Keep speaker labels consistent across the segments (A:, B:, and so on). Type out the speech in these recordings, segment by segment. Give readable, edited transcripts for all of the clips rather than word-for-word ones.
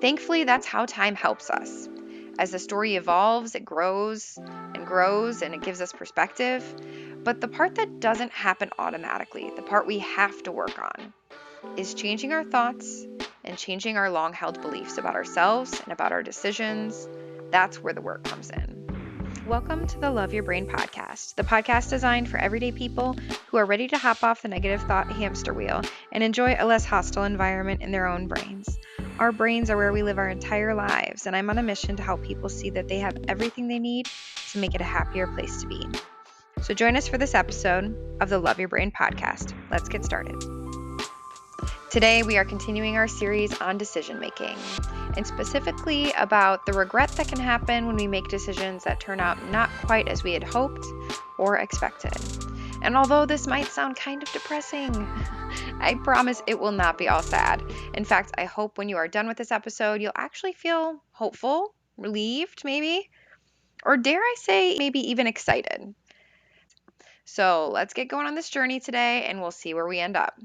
A: Thankfully, that's how time helps us. As the story evolves, it grows and grows and it gives us perspective. But the part that doesn't happen automatically, the part we have to work on, is changing our thoughts and changing our long held beliefs about ourselves and about our decisions. That's where the work comes in. Welcome to the Love Your Brain podcast, the podcast designed for everyday people who are ready to hop off the negative thought hamster wheel and enjoy a less hostile environment in their own brains. Our brains are where we live our entire lives, and I'm on a mission to help people see that they have everything they need to make it a happier place to be. So join us for this episode of the Love Your Brain podcast. Let's get started. Today, we are continuing our series on decision making, and specifically about the regret that can happen when we make decisions that turn out not quite as we had hoped or expected. And although this might sound kind of depressing, I promise it will not be all sad. In fact, I hope when you are done with this episode, you'll actually feel hopeful, relieved maybe, or dare I say, maybe even excited. So let's get going on this journey today, and we'll see where we end up.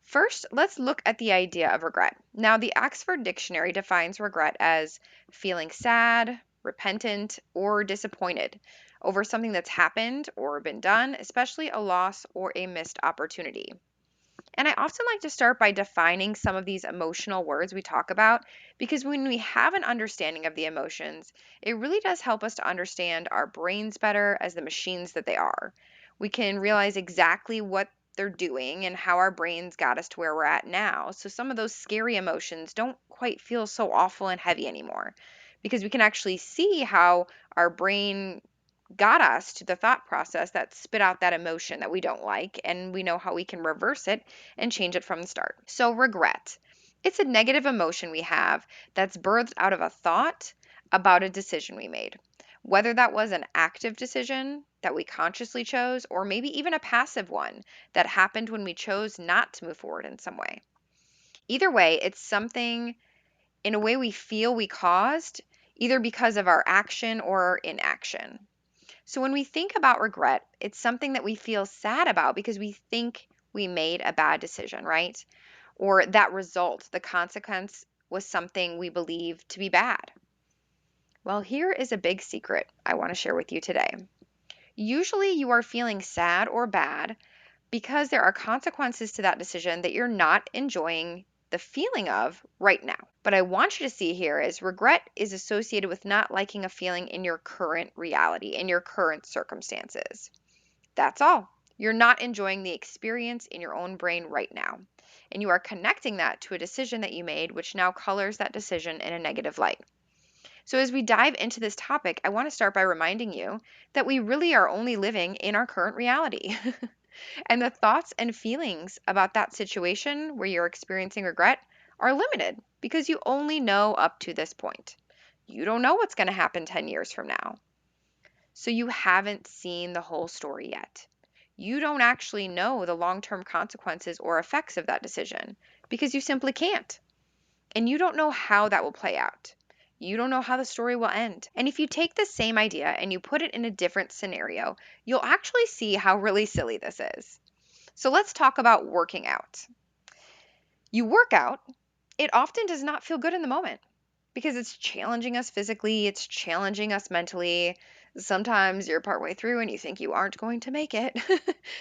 A: First, let's look at the idea of regret. Now, the Oxford Dictionary defines regret as feeling sad, repentant, or disappointed over something that's happened or been done, especially a loss or a missed opportunity. And I often like to start by defining some of these emotional words we talk about because when we have an understanding of the emotions, it really does help us to understand our brains better as the machines that they are. We can realize exactly what they're doing and how our brains got us to where we're at now. So some of those scary emotions don't quite feel so awful and heavy anymore because we can actually see how our brain got us to the thought process that spit out that emotion that we don't like, and we know how we can reverse it and change it from the start. So regret. It's a negative emotion we have that's birthed out of a thought about a decision we made. Whether that was an active decision that we consciously chose, or maybe even a passive one that happened when we chose not to move forward in some way. Either way, it's something in a way we feel we caused, either because of our action or inaction. So when we think about regret, it's something that we feel sad about because we think we made a bad decision, right? Or that result, the consequence was something we believe to be bad. Well, here is a big secret I want to share with you today. Usually you are feeling sad or bad because there are consequences to that decision that you're not enjoying the feeling of right now. But I want you to see here is regret is associated with not liking a feeling in your current reality, in your current circumstances. That's all. You're not enjoying the experience in your own brain right now. And you are connecting that to a decision that you made, which now colors that decision in a negative light. So, as we dive into this topic, I want to start by reminding you that we really are only living in our current reality. And the thoughts and feelings about that situation where you're experiencing regret are limited because you only know up to this point. You don't know what's going to happen 10 years from now. So, you haven't seen the whole story yet. You don't actually know the long term consequences or effects of that decision because you simply can't. And you don't know how that will play out. You don't know how the story will end. And if you take the same idea and you put it in a different scenario, you'll actually see how really silly this is. So let's talk about working out. You work out, it often does not feel good in the moment because it's challenging us physically, it's challenging us mentally. Sometimes you're partway through and you think you aren't going to make it.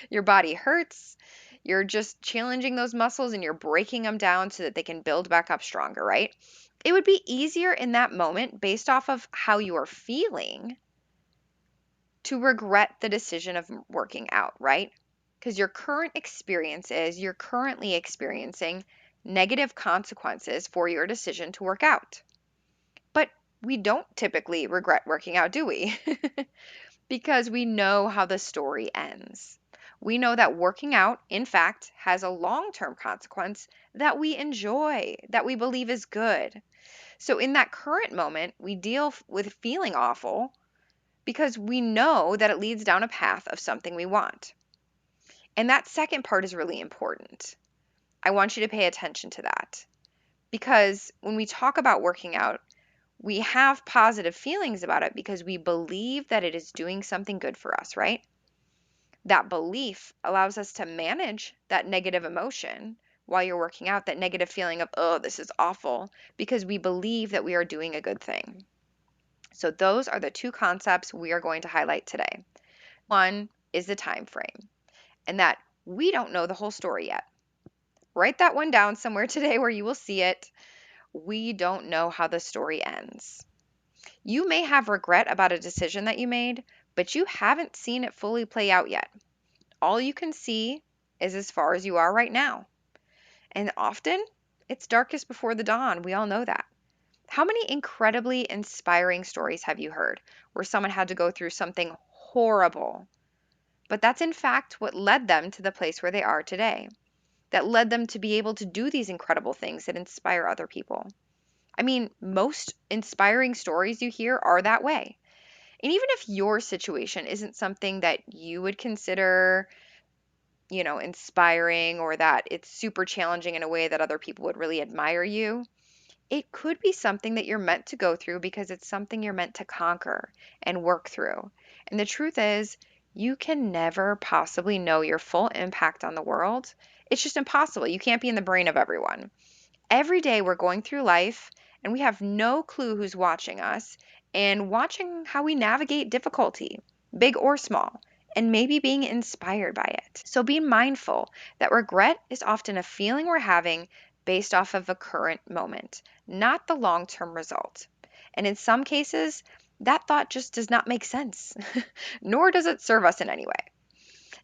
A: Your body hurts. You're just challenging those muscles and you're breaking them down so that they can build back up stronger, right? It would be easier in that moment, based off of how you are feeling, to regret the decision of working out, right? Because your current experience is you're currently experiencing negative consequences for your decision to work out. But we don't typically regret working out, do we? Because we know how the story ends. We know that working out, in fact, has a long-term consequence that we enjoy, that we believe is good. So in that current moment, we deal with feeling awful because we know that it leads down a path of something we want. And that second part is really important. I want you to pay attention to that because when we talk about working out, we have positive feelings about it because we believe that it is doing something good for us, right? That belief allows us to manage that negative emotion while you're working out, that negative feeling of, oh, this is awful, because we believe that we are doing a good thing. So those are the two concepts we are going to highlight today. One is the time frame, and that we don't know the whole story yet. Write that one down somewhere today where you will see it. We don't know how the story ends. You may have regret about a decision that you made, but you haven't seen it fully play out yet. All you can see is as far as you are right now. And often, it's darkest before the dawn. We all know that. How many incredibly inspiring stories have you heard where someone had to go through something horrible, but that's in fact what led them to the place where they are today, that led them to be able to do these incredible things that inspire other people? I mean, most inspiring stories you hear are that way. And even if your situation isn't something that you would consider, inspiring, or that it's super challenging in a way that other people would really admire you, it could be something that you're meant to go through because it's something you're meant to conquer and work through. And the truth is, you can never possibly know your full impact on the world. It's just impossible. You can't be in the brain of everyone. Every day we're going through life and we have no clue who's watching us and watching how we navigate difficulty, big or small, and maybe being inspired by it. So be mindful that regret is often a feeling we're having based off of a current moment, not the long-term result. And in some cases, that thought just does not make sense, nor does it serve us in any way.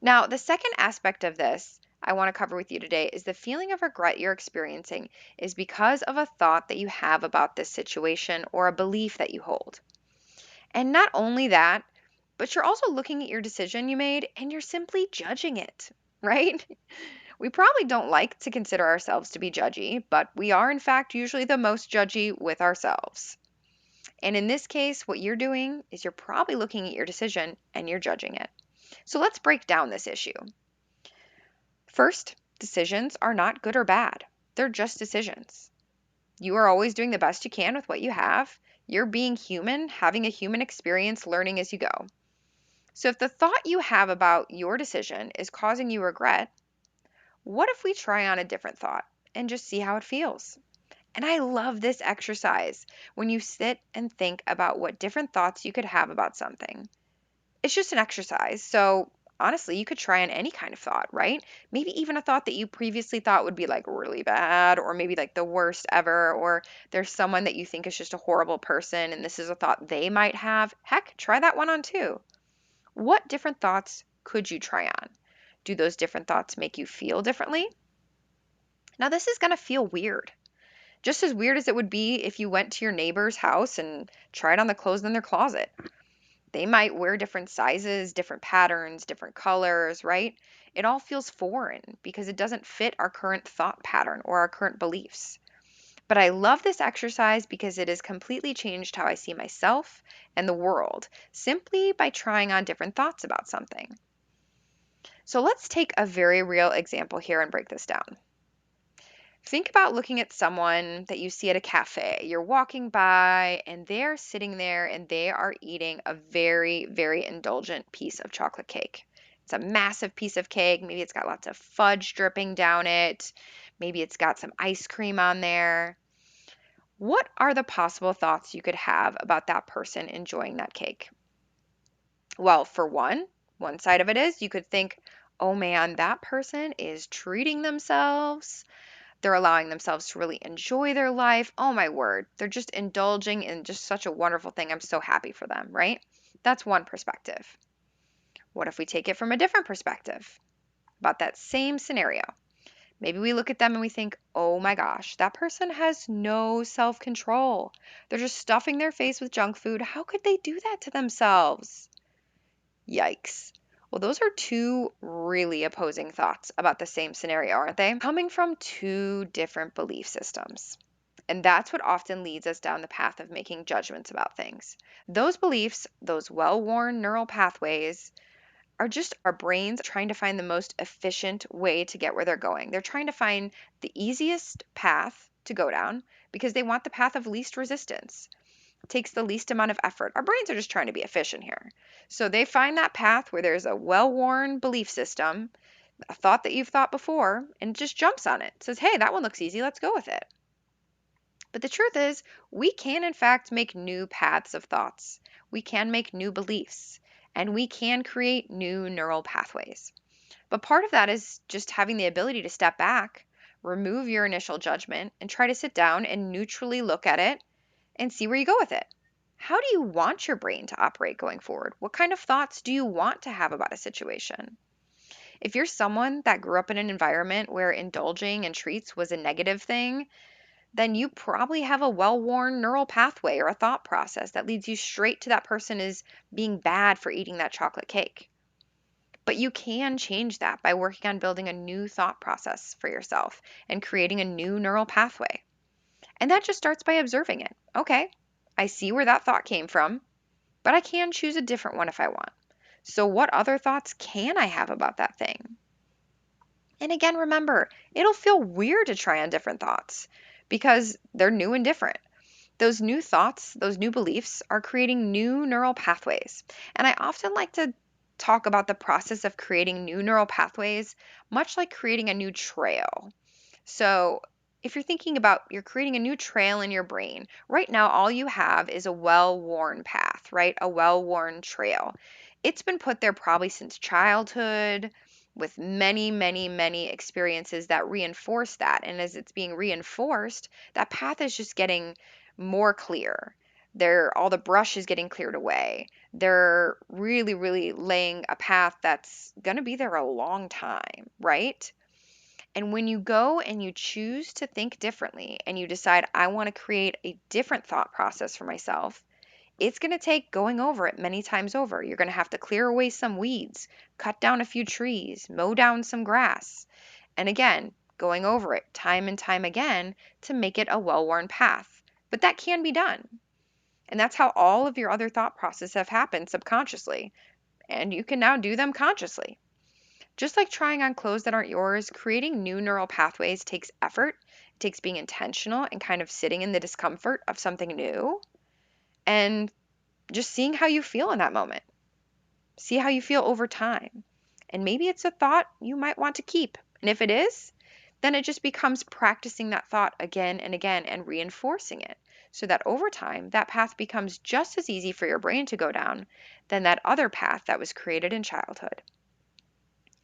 A: Now, the second aspect of this I want to cover with you today is the feeling of regret you're experiencing is because of a thought that you have about this situation or a belief that you hold. And not only that, but you're also looking at your decision you made and you're simply judging it, right? We probably don't like to consider ourselves to be judgy, but we are, in fact, usually the most judgy with ourselves. And in this case, what you're doing is you're probably looking at your decision and you're judging it. So let's break down this issue. First, decisions are not good or bad. They're just decisions. You are always doing the best you can with what you have. You're being human, having a human experience, learning as you go. So if the thought you have about your decision is causing you regret, what if we try on a different thought and just see how it feels? And I love this exercise when you sit and think about what different thoughts you could have about something. It's just an exercise. So honestly, you could try on any kind of thought, right? Maybe even a thought that you previously thought would be like really bad, or maybe like the worst ever, or there's someone that you think is just a horrible person and this is a thought they might have. Heck, try that one on too. What different thoughts could you try on? Do those different thoughts make you feel differently? Now, this is going to feel weird. Just as weird as it would be if you went to your neighbor's house and tried on the clothes in their closet. They might wear different sizes, different patterns, different colors, right? It all feels foreign because it doesn't fit our current thought pattern or our current beliefs. But I love this exercise because it has completely changed how I see myself and the world simply by trying on different thoughts about something. So let's take a very real example here and break this down. Think about looking at someone that you see at a cafe. You're walking by and they're sitting there and they are eating a very, very indulgent piece of chocolate cake. It's a massive piece of cake. Maybe it's got lots of fudge dripping down it. Maybe it's got some ice cream on there. What are the possible thoughts you could have about that person enjoying that cake? Well, for one side of it is you could think, oh man, that person is treating themselves. They're allowing themselves to really enjoy their life. Oh my word. They're just indulging in just such a wonderful thing. I'm so happy for them, right? That's one perspective. What if we take it from a different perspective about that same scenario? Maybe we look at them and we think, oh my gosh, that person has no self control. They're just stuffing their face with junk food. How could they do that to themselves? Yikes. Well, those are two really opposing thoughts about the same scenario, aren't they? Coming from two different belief systems. And that's what often leads us down the path of making judgments about things. Those beliefs, those well-worn neural pathways, are just our brains trying to find the most efficient way to get where they're going. They're trying to find the easiest path to go down because they want the path of least resistance. Takes the least amount of effort. Our brains are just trying to be efficient here. So they find that path where there's a well-worn belief system a thought that you've thought before, and it just jumps on it. Says, hey, that one looks easy. Let's go with it. But the truth is, we can, in fact, make new paths of thoughts. We can make new beliefs, and we can create new neural pathways. But part of that is just having the ability to step back, remove your initial judgment, and try to sit down and neutrally look at it and see where you go with it. How do you want your brain to operate going forward? What kind of thoughts do you want to have about a situation? If you're someone that grew up in an environment where indulging in treats was a negative thing, then you probably have a well worn neural pathway or a thought process that leads you straight to that person as being bad for eating that chocolate cake. But you can change that by working on building a new thought process for yourself and creating a new neural pathway. And that just starts by observing it. Okay, I see where that thought came from, but I can choose a different one if I want. So, what other thoughts can I have about that thing? And again, remember, it'll feel weird to try on different thoughts because they're new and different. Those new thoughts, those new beliefs are creating new neural pathways. And I often like to talk about the process of creating new neural pathways, much like creating a new trail. So, if you're thinking about you're creating a new trail in your brain, right now all you have is a well-worn path, right? A well-worn trail. It's been put there probably since childhood with many, many, many experiences that reinforce that. And as it's being reinforced, that path is just getting more clear. All the brush is getting cleared away. They're really, really laying a path that's going to be there a long time, right? And when you go and you choose to think differently and you decide, I want to create a different thought process for myself, it's going to take going over it many times over. You're going to have to clear away some weeds, cut down a few trees, mow down some grass. And again, going over it time and time again to make it a well worn path. But that can be done. And that's how all of your other thought processes have happened subconsciously. And you can now do them consciously. Just like trying on clothes that aren't yours, creating new neural pathways takes effort. It takes being intentional and kind of sitting in the discomfort of something new and just seeing how you feel in that moment. See how you feel over time. And maybe it's a thought you might want to keep. And if it is, then it just becomes practicing that thought again and again and reinforcing it so that over time, that path becomes just as easy for your brain to go down than that other path that was created in childhood.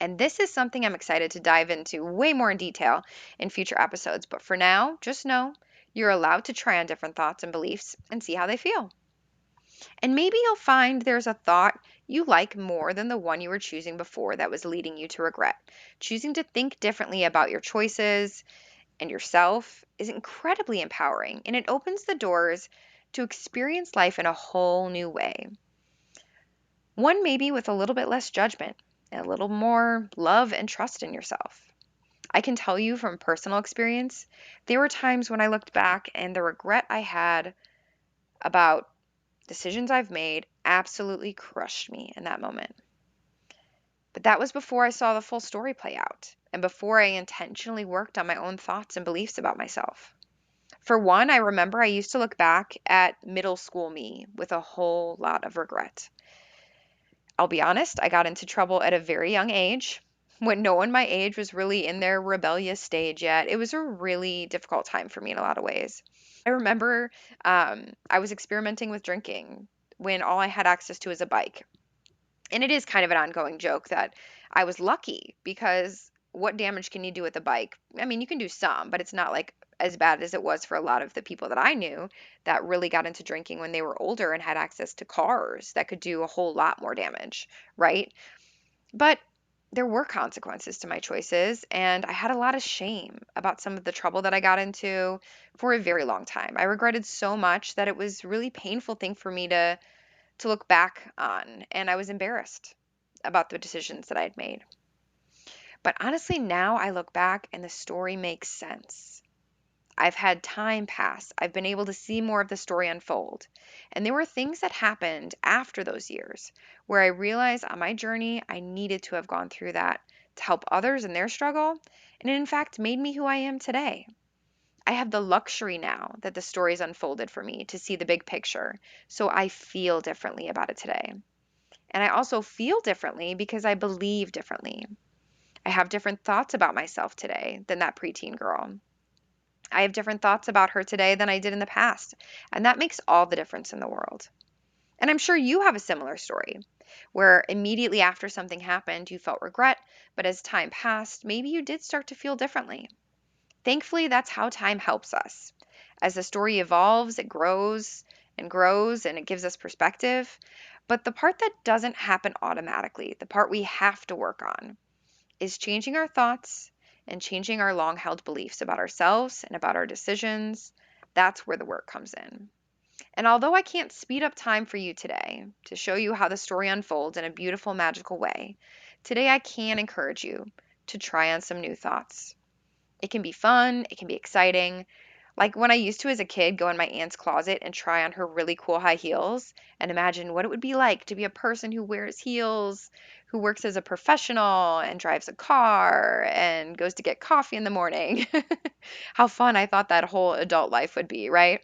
A: And this is something I'm excited to dive into way more in detail in future episodes. But for now, just know you're allowed to try on different thoughts and beliefs and see how they feel. And maybe you'll find there's a thought you like more than the one you were choosing before that was leading you to regret. Choosing to think differently about your choices and yourself is incredibly empowering, and it opens the doors to experience life in a whole new way. One maybe with a little bit less judgment and a little more love and trust in yourself. I can tell you from personal experience, there were times when I looked back and the regret I had about decisions I've made absolutely crushed me in that moment. But that was before I saw the full story play out and before I intentionally worked on my own thoughts and beliefs about myself. For one, I remember I used to look back at middle school me with a whole lot of regret. I'll be honest, I got into trouble at a very young age when no one my age was really in their rebellious stage yet. It was a really difficult time for me in a lot of ways. I remember I was experimenting with drinking when all I had access to was a bike. And it is kind of an ongoing joke that I was lucky because what damage can you do with a bike? I mean, you can do some, but it's not like as bad as it was for a lot of the people that I knew that really got into drinking when they were older and had access to cars that could do a whole lot more damage, right? But there were consequences to my choices, and I had a lot of shame about some of the trouble that I got into for a very long time. I regretted so much that it was really painful thing for me to look back on, and I was embarrassed about the decisions that I'd made. But honestly, now I look back and the story makes sense. I've had time pass. I've been able to see more of the story unfold. And there were things that happened after those years where I realized on my journey I needed to have gone through that to help others in their struggle. And it in fact made me who I am today. I have the luxury now that the story's unfolded for me to see the big picture. So I feel differently about it today. And I also feel differently because I believe differently. I have different thoughts about myself today than that preteen girl. I have different thoughts about her today than I did in the past. And that makes all the difference in the world. And I'm sure you have a similar story where immediately after something happened, you felt regret, but as time passed, maybe you did start to feel differently. Thankfully, that's how time helps us. As the story evolves, it grows and grows and it gives us perspective. But the part that doesn't happen automatically, the part we have to work on, is changing our thoughts and changing our long held beliefs about ourselves and about our decisions. That's where the work comes in. And although I can't speed up time for you today to show you how the story unfolds in a beautiful, magical way, today I can encourage you to try on some new thoughts. It can be fun, it can be exciting. Like when I used to, as a kid, go in my aunt's closet and try on her really cool high heels and imagine what it would be like to be a person who wears heels, who works as a professional and drives a car and goes to get coffee in the morning. How fun I thought that whole adult life would be, right?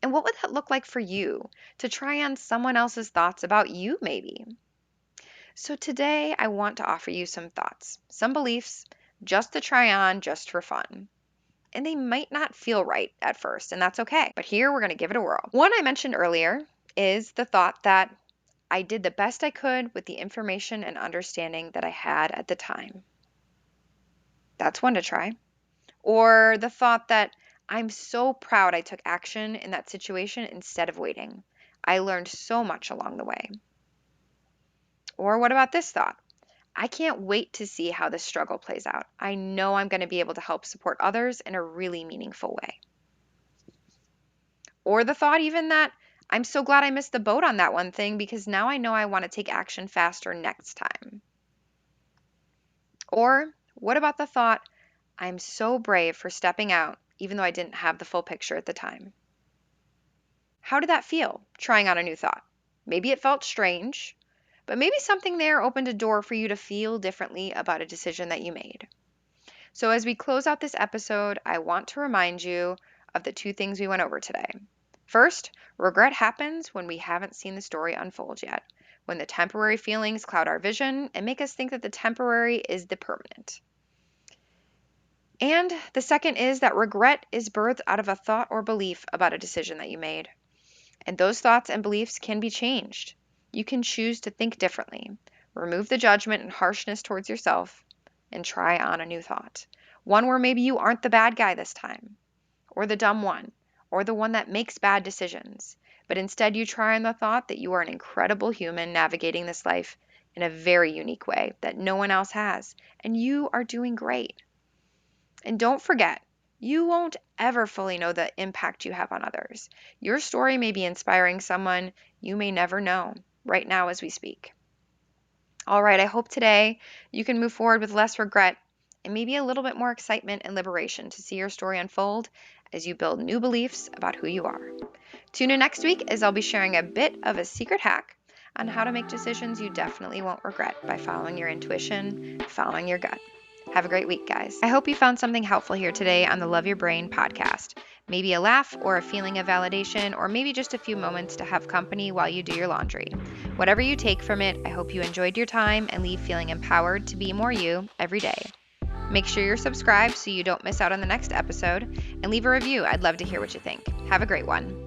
A: And what would that look like for you to try on someone else's thoughts about you, maybe? So today I want to offer you some thoughts, some beliefs, just to try on, just for fun. And they might not feel right at first, and that's okay. But here we're going to give it a whirl. One I mentioned earlier is the thought that I did the best I could with the information and understanding that I had at the time. That's one to try. Or the thought that I'm so proud I took action in that situation instead of waiting. I learned so much along the way. Or what about this thought? I can't wait to see how this struggle plays out. I know I'm going to be able to help support others in a really meaningful way. Or the thought even that I'm so glad I missed the boat on that one thing because now I know I want to take action faster next time. Or what about the thought, I'm so brave for stepping out even though I didn't have the full picture at the time? How did that feel, trying on a new thought? Maybe it felt strange, but maybe something there opened a door for you to feel differently about a decision that you made. So as we close out this episode, I want to remind you of the two things we went over today. First, regret happens when we haven't seen the story unfold yet, when the temporary feelings cloud our vision and make us think that the temporary is the permanent. And the second is that regret is birthed out of a thought or belief about a decision that you made. And those thoughts and beliefs can be changed. You can choose to think differently, remove the judgment and harshness towards yourself, and try on a new thought. One where maybe you aren't the bad guy this time, or the dumb one, or the one that makes bad decisions. But instead you try on the thought that you are an incredible human navigating this life in a very unique way that no one else has, and you are doing great. And don't forget, you won't ever fully know the impact you have on others. Your story may be inspiring someone you may never know right now as we speak. All right, I hope today you can move forward with less regret and maybe a little bit more excitement and liberation to see your story unfold as you build new beliefs about who you are. Tune in next week as I'll be sharing a bit of a secret hack on how to make decisions you definitely won't regret by following your intuition, following your gut. Have a great week, guys. I hope you found something helpful here today on the Love Your Brain podcast. Maybe a laugh or a feeling of validation, or maybe just a few moments to have company while you do your laundry. Whatever you take from it, I hope you enjoyed your time and leave feeling empowered to be more you every day. Make sure you're subscribed so you don't miss out on the next episode, and leave a review. I'd love to hear what you think. Have a great one.